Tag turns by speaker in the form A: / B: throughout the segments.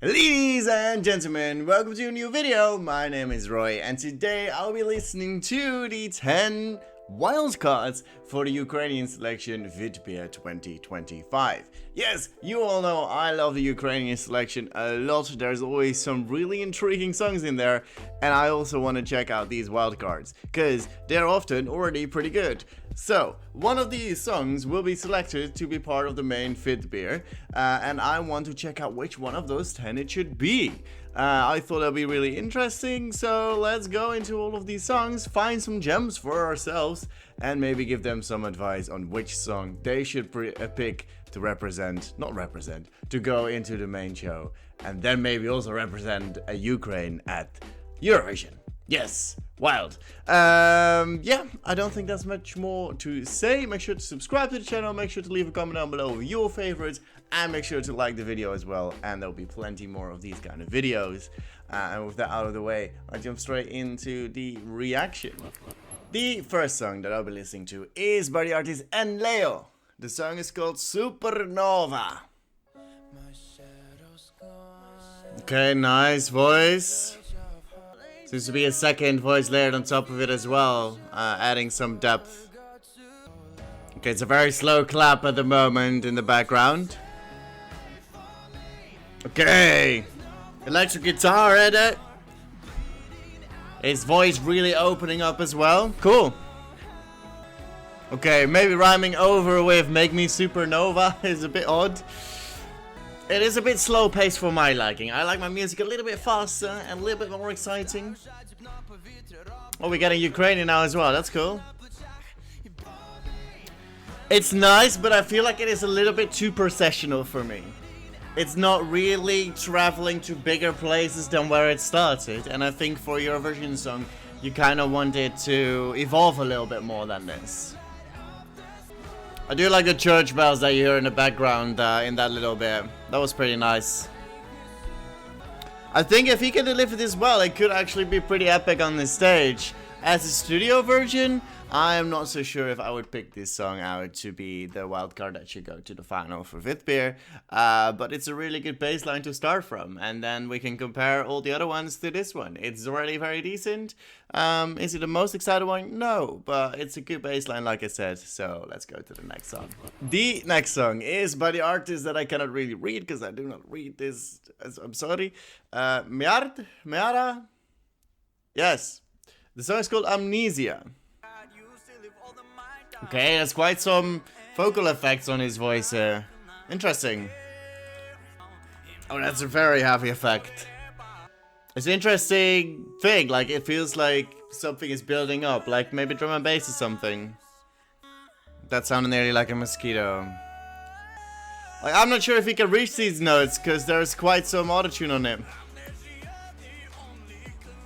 A: Ladies and gentlemen, welcome to a new video. My name is Roy and today I'll be listening to the 10 wildcards for the Ukrainian selection Vidbir 2025. Yes, you all know I love the Ukrainian selection a lot. There's always some really intriguing songs in there, and I also want to check out these wildcards because they're often already pretty good. So, one of these songs will be selected to be part of the main Vidbir, and I want to check out which one of those 10 it should be. I thought that'd be really interesting, so let's go into all of these songs, find some gems for ourselves, and maybe give them some advice on which song they should pick to to go into the main show, and then maybe also represent Ukraine at Eurovision. Yes, wild. Yeah, I don't think that's much more to say. Make sure to subscribe to the channel, make sure to leave a comment down below with your favorites, and make sure to like the video as well, and there'll be plenty more of these kind of videos. And with that out of the way, I jump straight into the reaction. The first song that I'll be listening to is by the artist Enleo. The song is called SUPERNOVA. Okay, nice voice. Seems to be a second voice layered on top of it as well, adding some depth. Okay, it's a very slow clap at the moment in the background. Okay, electric guitar edit. His voice really opening up as well. Cool. Okay, maybe rhyming over with "make me supernova" is a bit odd. It is a bit slow paced for my liking. I like my music a little bit faster and a little bit more exciting. Oh, we're getting Ukrainian now as well. That's cool. It's nice, but I feel like it is a little bit too processional for me. It's not really traveling to bigger places than where it started. And I think for your Eurovision song, you kind of want it to evolve a little bit more than this. I do like the church bells that you hear in the background in that little bit. That was pretty nice. I think if he can deliver this well, it could actually be pretty epic on the stage. As a studio version, I am not so sure if I would pick this song out to be the wildcard that should go to the final for Vidbir. But it's a really good baseline to start from. And then we can compare all the other ones to this one. It's already very decent. Is it the most exciting one? No, but it's a good baseline like I said. So let's go to the next song. The next song is by the artist that I cannot really read because I do not read this. I'm sorry. MOAYAD? Yes. The song is called AMNESIA. Okay, there's quite some vocal effects on his voice here. Interesting. Oh, that's a very heavy effect. It's an interesting thing, like it feels like something is building up, like maybe drum and bass or something. That sounded nearly like a mosquito. Like, I'm not sure if he can reach these notes, because there's quite some autotune on it.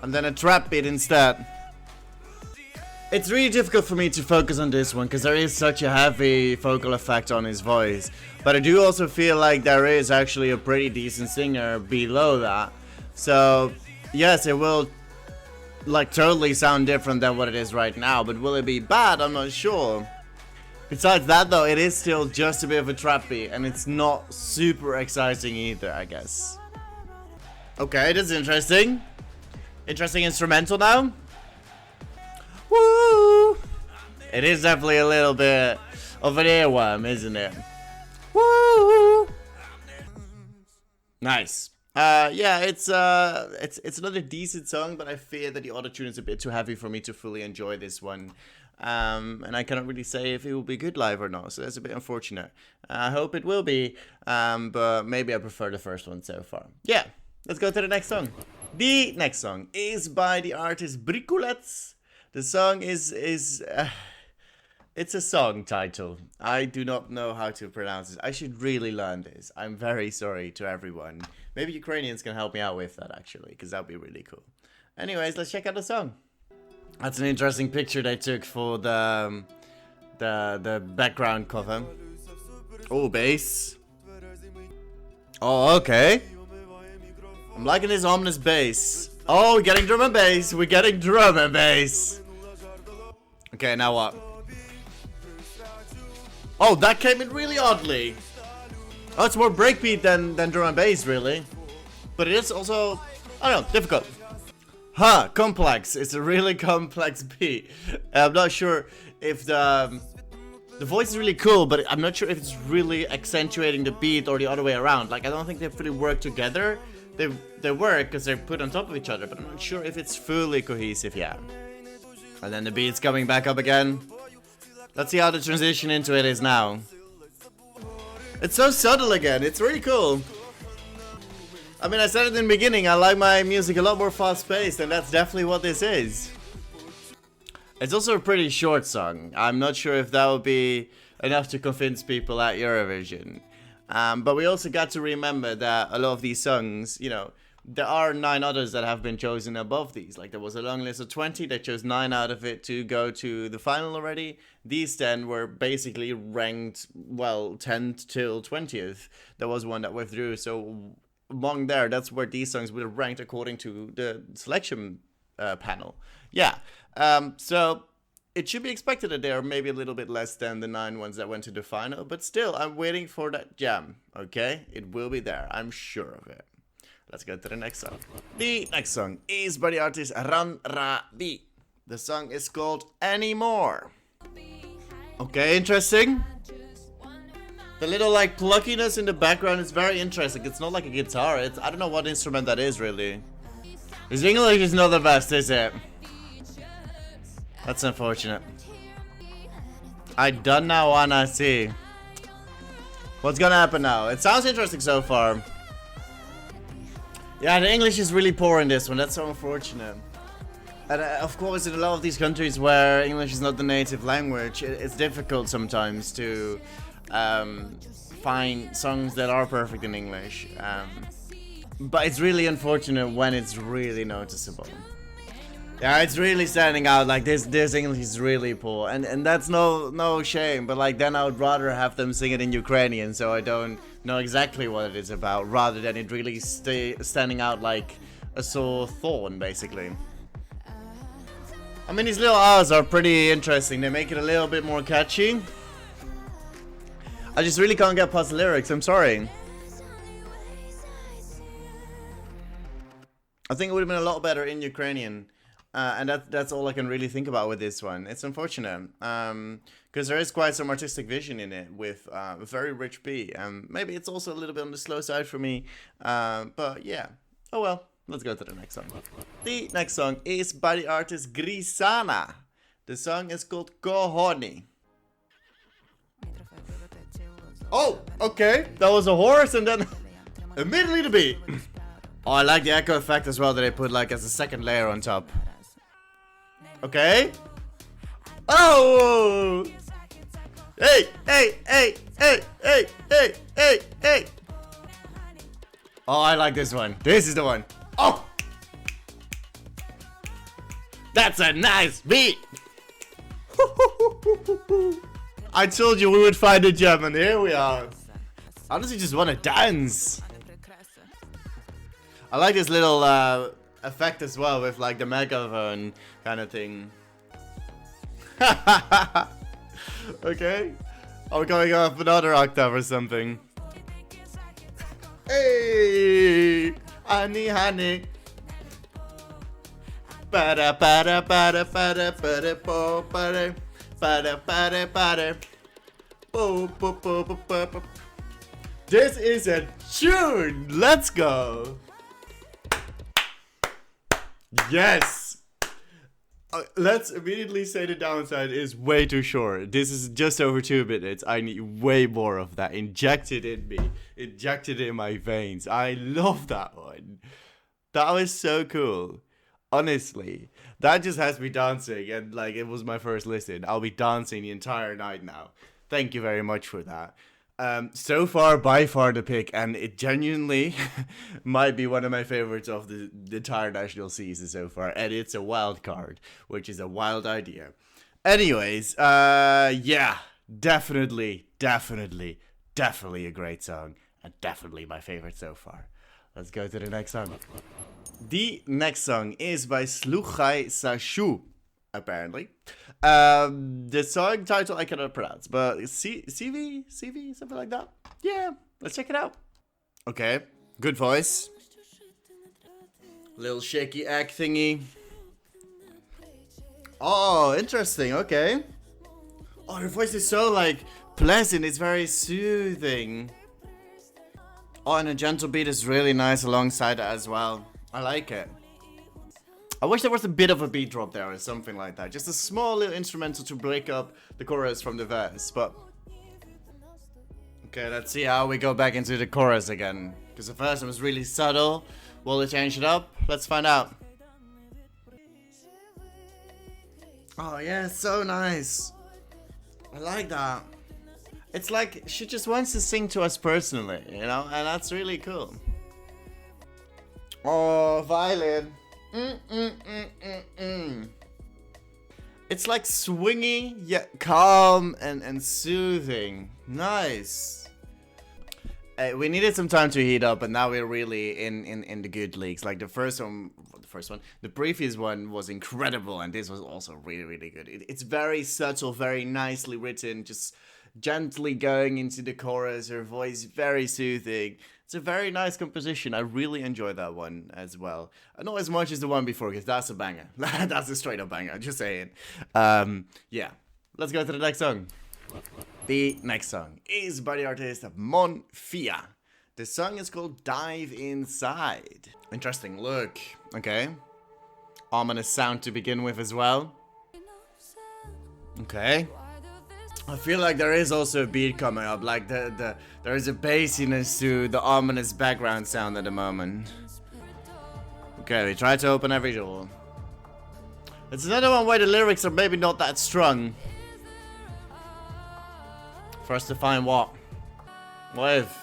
A: And then a trap beat instead. It's really difficult for me to focus on this one because there is such a heavy vocal effect on his voice. But I do also feel like there is actually a pretty decent singer below that. So, yes, it will like totally sound different than what it is right now. But will it be bad? I'm not sure. Besides that though, it is still just a bit of a trap beat. And it's not super exciting either, I guess. Okay, that's interesting. Interesting instrumental now. Woo! It is definitely a little bit of an earworm, isn't it? Woo! Nice. Yeah, it's another decent song, but I fear that the autotune is a bit too heavy for me to fully enjoy this one. And I cannot really say if it will be good live or not, so that's a bit unfortunate. I hope it will be, but maybe I prefer the first one so far. Yeah, let's go to the next song. The next song is by the artist Brykulets. The song is it's a song title. I do not know how to pronounce it. I should really learn this. I'm very sorry to everyone. Maybe Ukrainians can help me out with that actually, because that would be really cool. Anyways, let's check out the song. That's an interesting picture they took for the background cover. Oh, bass. Oh, okay. I'm liking this ominous bass. Oh, we're getting drum and bass. We're getting drum and bass. Okay, now what? Oh, that came in really oddly. Oh, it's more breakbeat than drum and bass, really. but it is also, I don't know, difficult. Huh, complex. It's a really complex beat. I'm not sure if the voice is really cool, but I'm not sure if it's really accentuating the beat or the other way around. Like, I don't think they fully work together. They work because they're put on top of each other, but I'm not sure if it's fully cohesive, yeah. And then the beat's coming back up again. Let's see how the transition into it is now. It's so subtle again, it's really cool. I mean, I said it in the beginning, I like my music a lot more fast-paced, and that's definitely what this is. It's also a pretty short song. I'm not sure if that would be enough to convince people at Eurovision. But we also got to remember that a lot of these songs, you know, there are 9 others that have been chosen above these. Like, there was a long list of 20, they chose 9 out of it to go to the final already. These 10 were basically ranked, well, 10th till 20th. There was one that withdrew, so among there, that's where these songs would have ranked according to the selection panel. Yeah, so it should be expected that they are maybe a little bit less than the 9 ones that went to the final, but still, I'm waiting for that jam, okay? It will be there, I'm sure of it. Let's go to the next song. The next song is by the artist Ranrawi. The song is called Anymore. Okay, interesting. The little like pluckiness in the background is very interesting. It's not like a guitar. I don't know what instrument that is really. His English is not the best, is it? That's unfortunate. I don't know wanna see. What's gonna happen now? It sounds interesting so far. Yeah, the English is really poor in this one. That's so unfortunate. And of course, in a lot of these countries where English is not the native language, it's difficult sometimes to find songs that are perfect in English. But it's really unfortunate when it's really noticeable. Yeah, it's really standing out. Like this English is really poor, and that's no shame. But like then I would rather have them sing it in Ukrainian, so I don't know exactly what it is about, rather than it really standing out like a sore thorn, basically. I mean, these little R's are pretty interesting. They make it a little bit more catchy. I just really can't get past the lyrics. I'm sorry. I think it would have been a lot better in Ukrainian. And that's all I can really think about with this one. It's unfortunate, because there is quite some artistic vision in it with a very rich beat. Maybe it's also a little bit on the slow side for me, but yeah. Oh well, let's go to the next song. The next song is by the artist Grisana. The song is called Kohoney. Oh, okay. That was a horse and then immediately the beat. Oh, I like the echo effect as well that they put like as a second layer on top. Okay. Oh! Hey, hey, hey, hey, hey, hey, hey, hey. Oh, I like this one. This is the one. Oh! That's a nice beat. I told you we would find a gem, and here we are. I honestly just want to dance. I like this little effect as well with like the megaphone kind of thing. Okay. Are we going up another octave or something? Hey, honey, honey. Para para para para para po para para para para po po po po po. This is a tune. Let's go. Yes. Let's immediately say the downside is way too short. This is just over 2 minutes. I need way more of that injected in me, injected in my veins. I love that one. That was so cool. Honestly, that just has me dancing, and like it was my first listen. I'll be dancing the entire night now. Thank you very much for that. So far, by far the pick, and it genuinely might be one of my favorites of the entire national season so far, and it's a wild card, which is a wild idea. Anyways, yeah, definitely a great song, and definitely my favorite so far. Let's go to the next song. The next song is by Słuchaj, Sashu, apparently. The song title I cannot pronounce, but CV, something like that. Yeah, let's check it out. Okay, good voice. Little shaky egg thingy. Oh, interesting. Okay. Oh, her voice is so like pleasant. It's very soothing. Oh, and a gentle beat is really nice alongside it as well. I like it. I wish there was a bit of a beat drop there or something like that. Just a small little instrumental to break up the chorus from the verse, but... Okay, let's see how we go back into the chorus again. Because the first one was really subtle. Will it change it up? Let's find out. Oh yeah, so nice. I like that. It's like she just wants to sing to us personally, you know? And that's really cool. Oh, violin. It's like swingy yet calm and soothing. Nice. We needed some time to heat up, and now we're really in the good leagues. Like the previous one was incredible, and this was also really good. It's very subtle, very nicely written, just gently going into the chorus. Her voice very soothing. It's a very nice composition. I really enjoyed that one as well. Not as much as the one before, because that's a banger. That's a straight up banger, just saying. Yeah, let's go to the next song. The next song is by the artist MON FIA. The song is called Dive Inside. Interesting look. Okay. Ominous sound to begin with as well. Okay. I feel like there is also a beat coming up, like there is a bassiness to the ominous background sound at the moment. Okay, we try to open every door. It's another one where the lyrics are maybe not that strong. For us to find what? What if?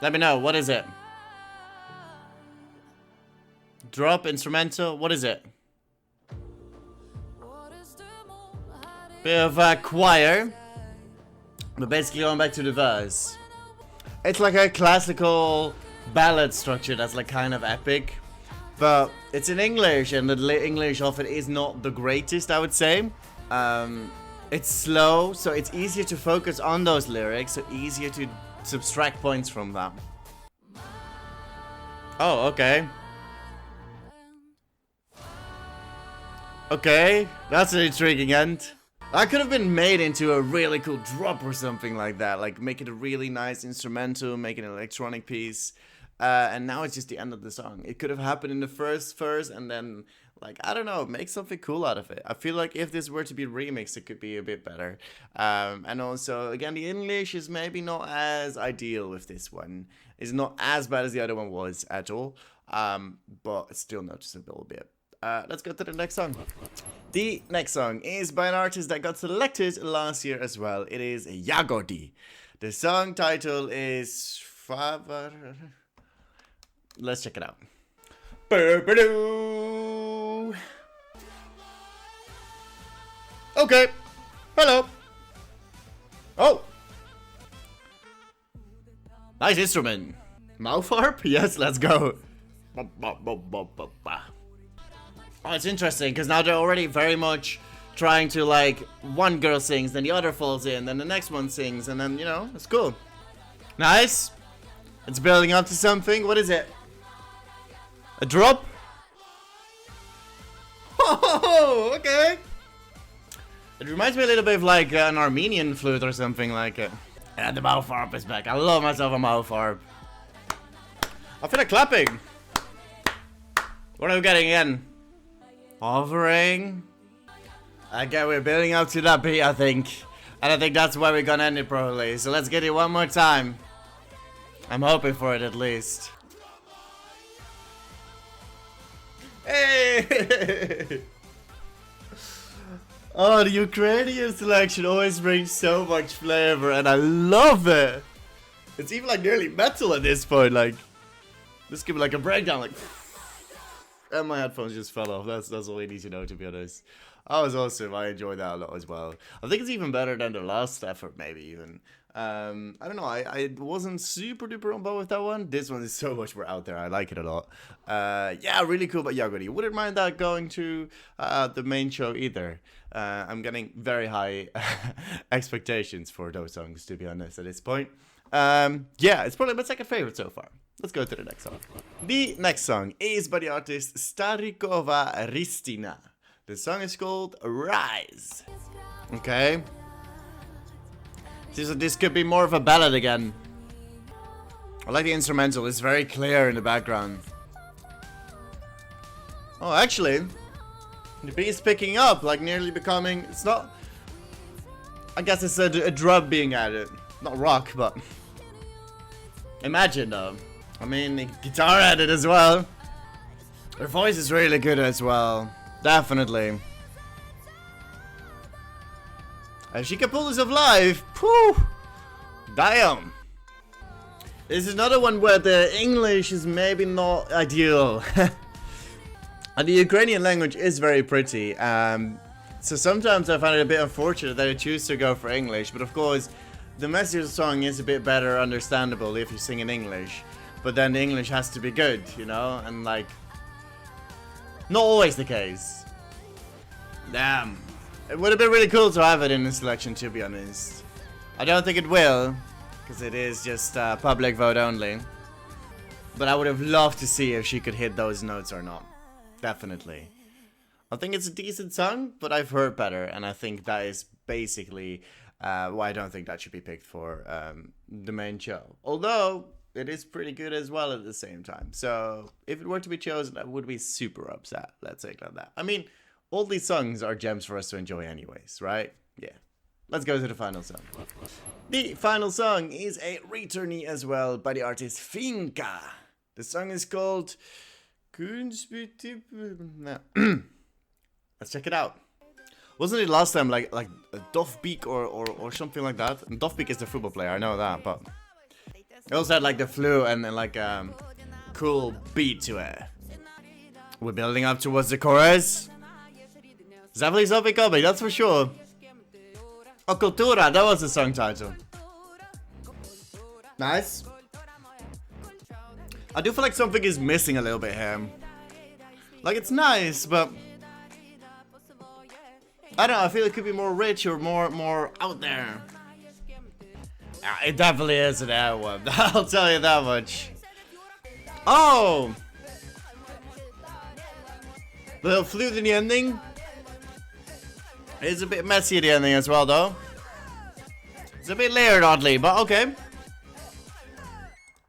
A: Let me know, what is it? Drop, instrumental, what is it? Bit of a choir. But basically going back to the verse. It's like a classical ballad structure that's like kind of epic. But it's in English, and the English of it is not the greatest, I would say. It's slow, so it's easier to focus on those lyrics, so easier to subtract points from that. Oh, okay. Okay, that's an intriguing end. That could have been made into a really cool drop or something like that. Like, make it a really nice instrumental, make it an electronic piece. And now it's just the end of the song. It could have happened in the first verse and then, like, I don't know, make something cool out of it. I feel like if this were to be remixed, it could be a bit better. And also, again, the English is maybe not as ideal with this one. It's not as bad as the other one was at all. But it's still noticeable a bit. Let's go to the next song. The next song is by an artist that got selected last year as well. It is Yagody. The song title is... Let's check it out. Okay. Hello. Oh. Nice instrument. Mouth harp? Yes, let's go. Oh, it's interesting, because now they're already very much trying to, like, one girl sings, then the other falls in, then the next one sings, and then, you know, it's cool. Nice. It's building up to something. What is it? A drop? Oh, okay. It reminds me a little bit of, like, an Armenian flute or something like it. And the mouth harp is back. I love myself a mouth harp. I feel like clapping. What are we getting again? Hovering. Again, we're building up to that beat, I think. And I think that's where we're gonna end it probably. So let's get it one more time. I'm hoping for it at least. Hey! Oh, the Ukrainian selection always brings so much flavor, and I love it. It's even like nearly metal at this point. Like, just give it like a breakdown, like. And my headphones just fell off. That's all you need to know, to be honest. That was awesome. I enjoyed that a lot as well. I think it's even better than the last effort, maybe even. I don't know. I wasn't super duper on board with that one. This one is so much more out there. I like it a lot. Yeah, really cool about Yagody. Wouldn't mind that going to the main show either. I'm getting very high expectations for those songs, to be honest, at this point. Yeah, it's probably my second favorite so far. let's go to the next song. The next song is by the artist Starykova Hrystyna. The song is called Rise. Okay. Seems like this could be more of a ballad again. I like the instrumental, it's very clear in the background. Oh, actually, the beat is picking up, like nearly becoming, it's not, I guess it's a drum being added. Not rock, but imagine though. I mean, the guitar added as well. Her voice is really good as well. Definitely. If she can pull this off live, whew, damn. This is another one where the English is maybe not ideal. And the Ukrainian language is very pretty. So sometimes I find it a bit unfortunate that I choose to go for English. But of course, the message of the song is a bit better understandable if you sing in English. But then the English has to be good, you know? And like, not always the case. Damn. It would have been really cool to have it in the selection, to be honest. I don't think it will, because it is just public vote only. But I would have loved to see if she could hit those notes or not. Definitely. I think it's a decent song, but I've heard better, and I think that is basically why I don't think that should be picked for the main show. Although, it is pretty good as well at the same time. So, if it were to be chosen, I would be super upset. Let's say it like that. I mean, all these songs are gems for us to enjoy anyways, right? Yeah. Let's go to the final song. The final song is a returnee as well by the artist FIÍNKA. The song is called... Let's check it out. Wasn't it last time like a Dovbeek or something like that? And Dovbeek is the football player, I know that, but... It also had like the flu and like cool beat to it. We're building up towards the chorus. It's definitely something coming, that's for sure. Oh, Kultura, that was the song title. Nice. I do feel like something is missing a little bit here. Like, it's nice, but... I don't know, I feel it could be more rich or more out there. It definitely is an air one, I'll tell you that much. Oh! Little flute in the ending. It's a bit messy at the ending as well, though. It's a bit layered, oddly, but okay.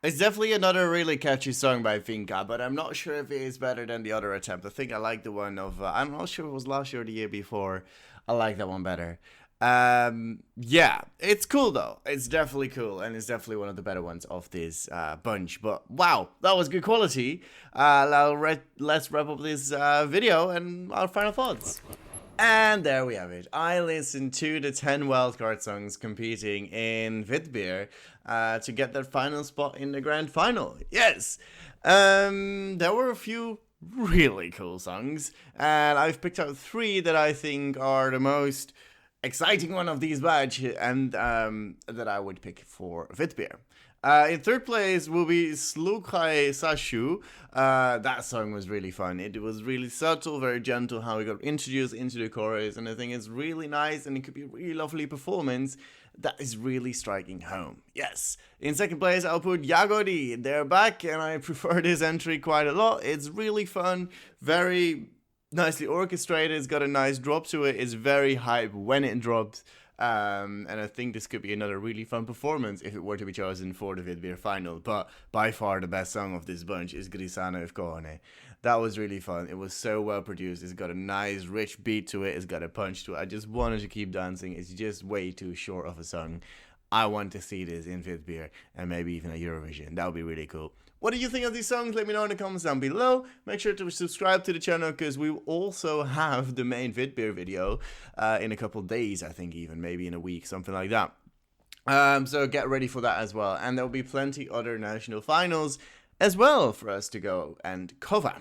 A: It's definitely another really catchy song by FIÍNKA, but I'm not sure if it is better than the other attempt. I think I like the one of, I'm not sure if it was last year or the year before. I like that one better. Yeah, it's cool though. It's definitely cool, and it's definitely one of the better ones of this bunch. But wow, that was good quality. Let's wrap up this video and our final thoughts. And there we have it. I listened to the 10 wildcard songs competing in Vidbir to get that final spot in the grand final. Yes! There were a few really cool songs, and I've picked out 3 that I think are the most exciting one of these batch, and that I would pick for Vidbir. In third place will be Sluchaj Sashu. That song was really fun. It was really subtle, very gentle how we got introduced into the chorus, and I think it's really nice, and it could be a really lovely performance that is really striking home. Yes. In second place, I'll put Yagody. They're back, and I prefer this entry quite a lot. It's really fun, very nicely orchestrated. It's got a nice drop to it. It's very hype when it drops. And I think this could be another really fun performance if it were to be chosen for the Vidbir final. But by far the best song of this bunch is Grisana with Kohoney. That was really fun. It was so well produced. It's got a nice rich beat to it. It's got a punch to it. I just wanted to keep dancing. It's just way too short of a song. I want to see this in Vidbir and maybe even a Eurovision. That would be really cool. What do you think of these songs? Let me know in the comments down below. Make sure to subscribe to the channel because we will also have the main Vidbir video in a couple days, I think even, maybe in a week, something like that. So get ready for that as well. And there will be plenty other national finals as well for us to go and cover.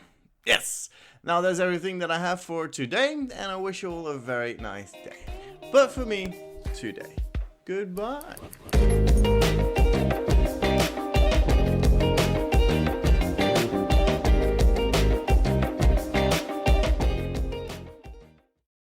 A: Yes! Now that's everything that I have for today, and I wish you all a very nice day. But for me, today, goodbye.